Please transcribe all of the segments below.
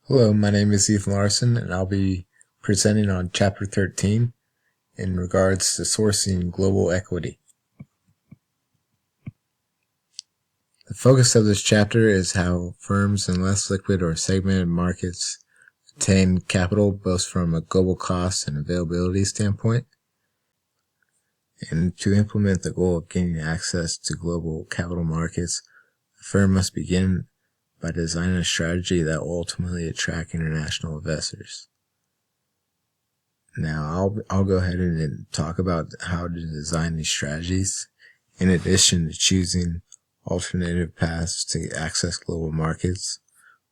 Hello, my name is Ethan Larson, and I'll be presenting on Chapter 13 in regards to sourcing global equity. The focus of this chapter is how firms in less liquid or segmented markets obtain capital both from a global cost and availability standpoint. And to implement the goal of gaining access to global capital markets, the firm must begin by designing a strategy that will ultimately attract international investors. Now, I'll go ahead and talk about how to design these strategies, in addition to choosing alternative paths to access global markets,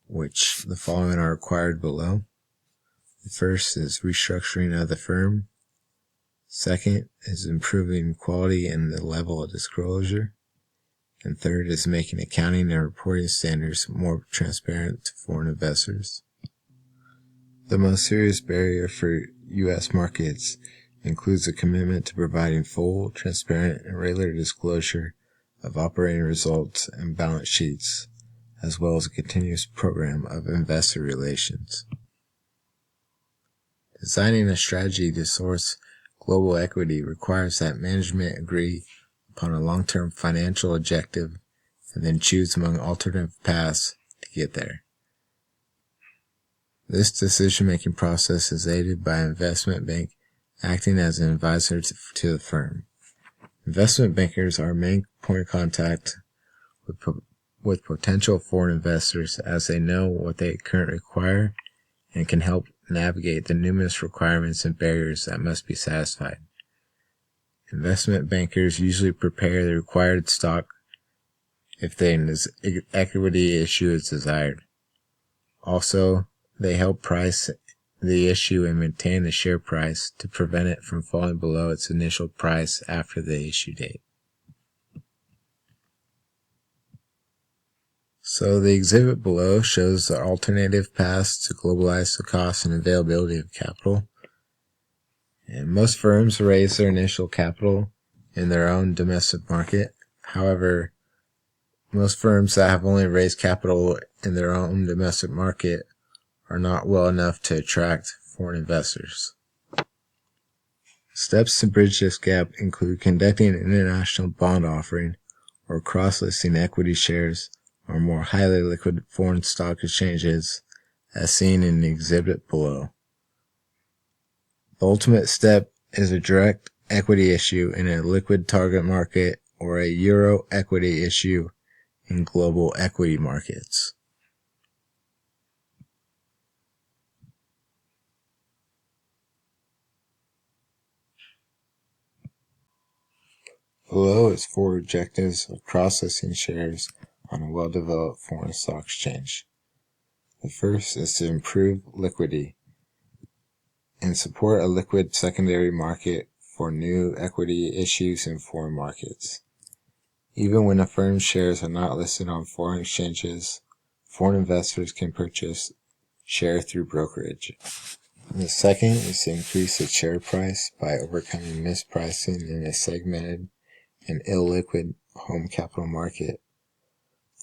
which the following are required below. The first is restructuring of the firm. Second is improving quality and the level of disclosure. And third is making accounting and reporting standards more transparent to foreign investors. The most serious barrier for U.S. markets includes a commitment to providing full, transparent, and regular disclosure of operating results and balance sheets, as well as a continuous program of investor relations. Designing a strategy to source global equity requires that management agree upon a long-term financial objective and then choose among alternative paths to get there. This decision-making process is aided by an investment bank acting as an advisor to the firm. Investment bankers are main point of contact with potential foreign investors, as they know what they currently require and can help navigate the numerous requirements and barriers that must be satisfied. Investment bankers usually prepare the required stock if an equity issue is desired. Also, they help price the issue and maintain the share price to prevent it from falling below its initial price after the issue date. So the exhibit below shows the alternative paths to globalize the cost and availability of capital. And most firms raise their initial capital in their own domestic market. However, most firms that have only raised capital in their own domestic market are not well enough to attract foreign investors. Steps to bridge this gap include conducting an international bond offering or cross-listing equity shares on more highly liquid foreign stock exchanges, as seen in the exhibit below. The ultimate step is a direct equity issue in a liquid target market or a euro equity issue in global equity markets. Below is 4 objectives of cross-listing shares on a well-developed foreign stock exchange. The first is to improve liquidity and support a liquid secondary market for new equity issues in foreign markets. Even when a firm's shares are not listed on foreign exchanges, foreign investors can purchase shares through brokerage. The second is to increase its share price by overcoming mispricing in a segmented and illiquid home capital market.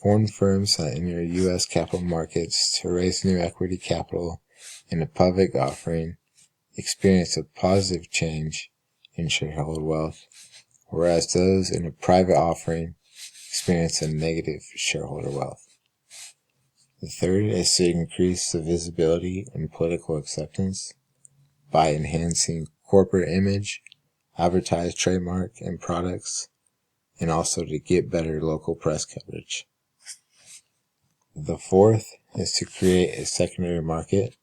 Foreign firms that enter U.S. capital markets to raise new equity capital in a public offering experience a positive change in shareholder wealth, whereas those in a private offering experience a negative shareholder wealth. The third is to increase the visibility and political acceptance by enhancing corporate image, advertise trademark and products, and also to get better local press coverage. The fourth is to create a secondary market,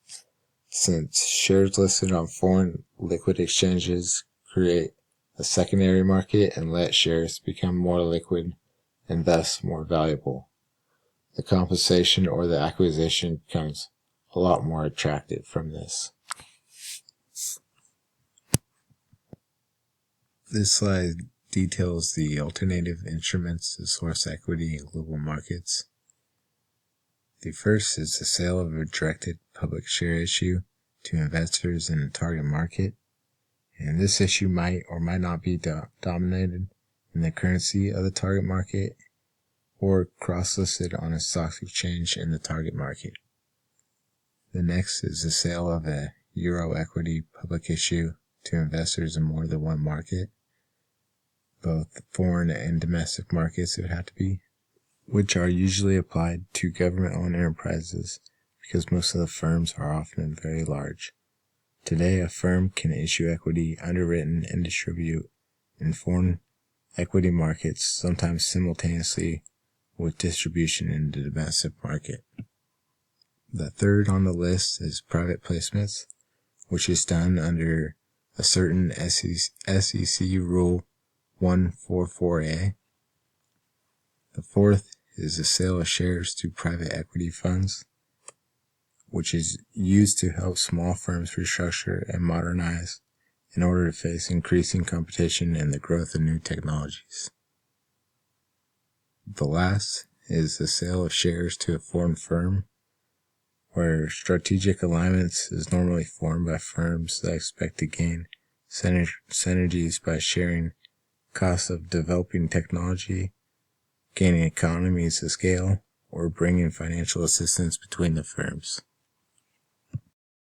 since shares listed on foreign liquid exchanges create a secondary market and let shares become more liquid and thus more valuable. The compensation or the acquisition becomes a lot more attractive from this. This slide details the alternative instruments to source equity in global markets. The first is the sale of a directed public share issue to investors in a target market, and this issue might or might not be dominated in the currency of the target market or cross-listed on a stock exchange in the target market. The next is the sale of a Euro equity public issue to investors in more than one market, both foreign and domestic markets it would have to be, which are usually applied to government-owned enterprises because most of the firms are often very large. Today, a firm can issue equity underwritten and distribute in foreign equity markets, sometimes simultaneously with distribution in the domestic market. The third on the list is private placements, which is done under a certain SEC Rule 144A. The fourth is the sale of shares to private equity funds, which is used to help small firms restructure and modernize in order to face increasing competition and the growth of new technologies. The last is the sale of shares to a foreign firm, where strategic alliance is normally formed by firms that expect to gain synergies by sharing costs of developing technology, gaining economies of scale, or bringing financial assistance between the firms.